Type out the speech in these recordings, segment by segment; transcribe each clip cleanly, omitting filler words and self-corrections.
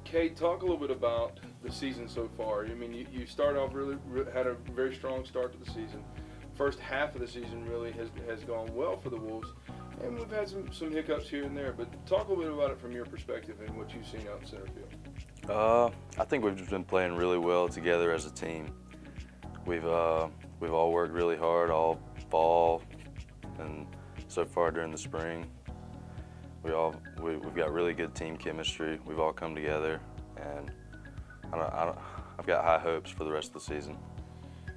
Cade, talk a little bit about the season so far. I mean, you started off had a very strong start to the season. First half of the season really has gone well for the Wolves, and we've had some hiccups here and there. But talk a little bit about it from your perspective and what you've seen out in center field. I think we've just been playing really well together as a team. We've all worked really hard all fall and so far during the spring. We've got really good team chemistry. We've all come together, and I've got high hopes for the rest of the season.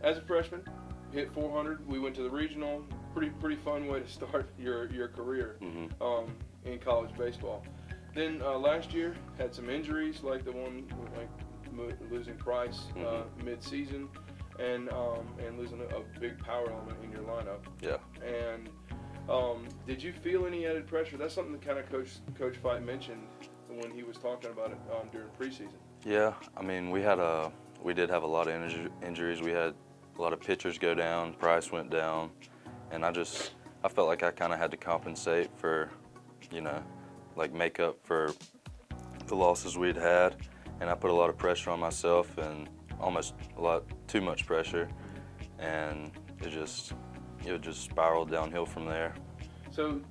As a freshman, hit 400. We went to the regional. Pretty fun way to start your career in college baseball. Then last year had some injuries, like the one like losing Price mid-season, and losing a big power element in your lineup. Yeah. And did you feel any added pressure? That's something that kind of Coach Fight mentioned when he was talking about it during preseason. Yeah, I mean we did have a lot of injuries. We had a lot of pitchers go down. Price went down, and I felt like I kind of had to compensate for, like make up for the losses we'd had, and I put a lot of pressure on myself and almost a lot too much pressure, and it just spiraled downhill from there. So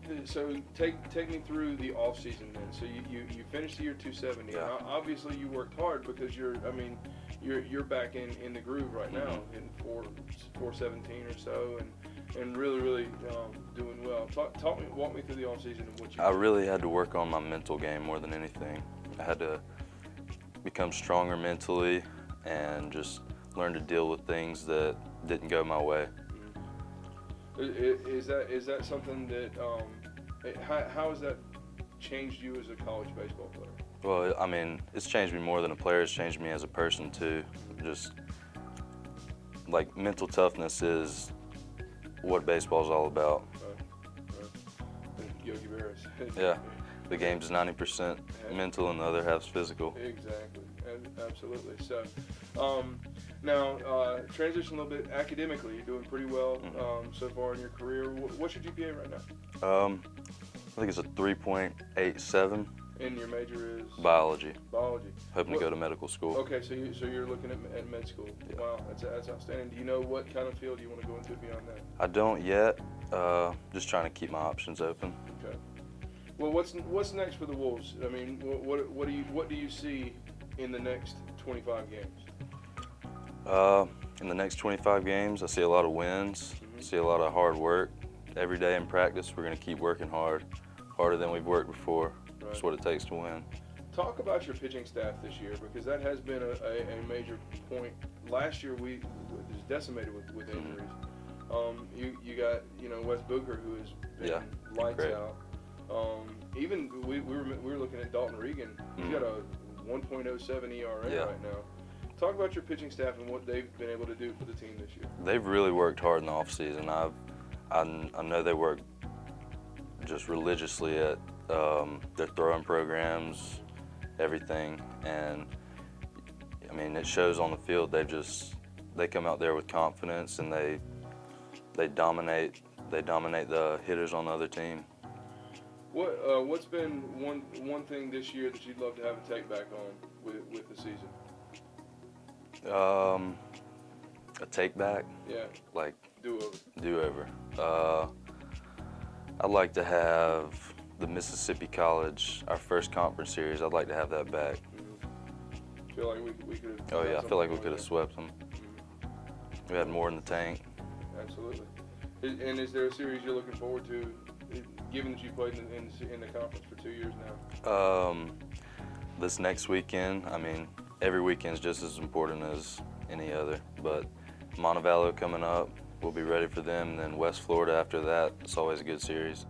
take me through the off season then. So you finished the year 270. Yeah. Now, obviously you worked hard because you're back in the groove right now, in 417 or so, and really doing well. Walk me through the off season and what you. I really had to work on my mental game more than anything. I had to become stronger mentally and just learn to deal with things that didn't go my way. Is that something that how has that changed you as a college baseball player? Well, I mean, it's changed me more than a player. It's changed me as a person too. Just like mental toughness is what baseball is all about. Yogi Berra's. Yeah, the game's 90% mental and the other half's physical. Exactly, absolutely. So, now transition a little bit academically. You're doing pretty well so far in your career. What's your GPA right now? I think it's a 3.87. And your major is? Biology. Biology. Hoping to go to medical school. Okay, so you're looking at med school. Yeah. Wow, that's outstanding. Do you know what kind of field you want to go into beyond that? I don't yet. Just trying to keep my options open. Okay. Well, what's next for the Wolves? I mean, what do you see in the next 25 games? In the next 25 games, I see a lot of wins. I see a lot of hard work. Every day in practice, we're going to keep working hard, harder than we've worked before. Right. That's what it takes to win. Talk about your pitching staff this year, because that has been a major point. Last year we was decimated with injuries. You got Wes Booker, who has been lights great. out. Even we were looking at Dalton Regan. He's got a 1.07 ERA right now. Talk about your pitching staff and what they've been able to do for the team this year. They've really worked hard in the off season. I know they work just religiously at their throwing programs, everything, and I mean it shows on the field. They come out there with confidence, and they dominate the hitters on the other team. What's been one thing this year that you'd love to have a take back on with the season? A take back? Yeah. Like Do over. I'd like to have the Mississippi College, our first conference series. I'd like to have that back. Feel like we could have. Oh yeah, I feel like we could have swept them. We had more in the tank. Absolutely. And is there a series you're looking forward to, given that you played in the conference for 2 years now? This next weekend, I mean, every weekend's just as important as any other, but Montevallo coming up, we'll be ready for them, and then West Florida after that. It's always a good series.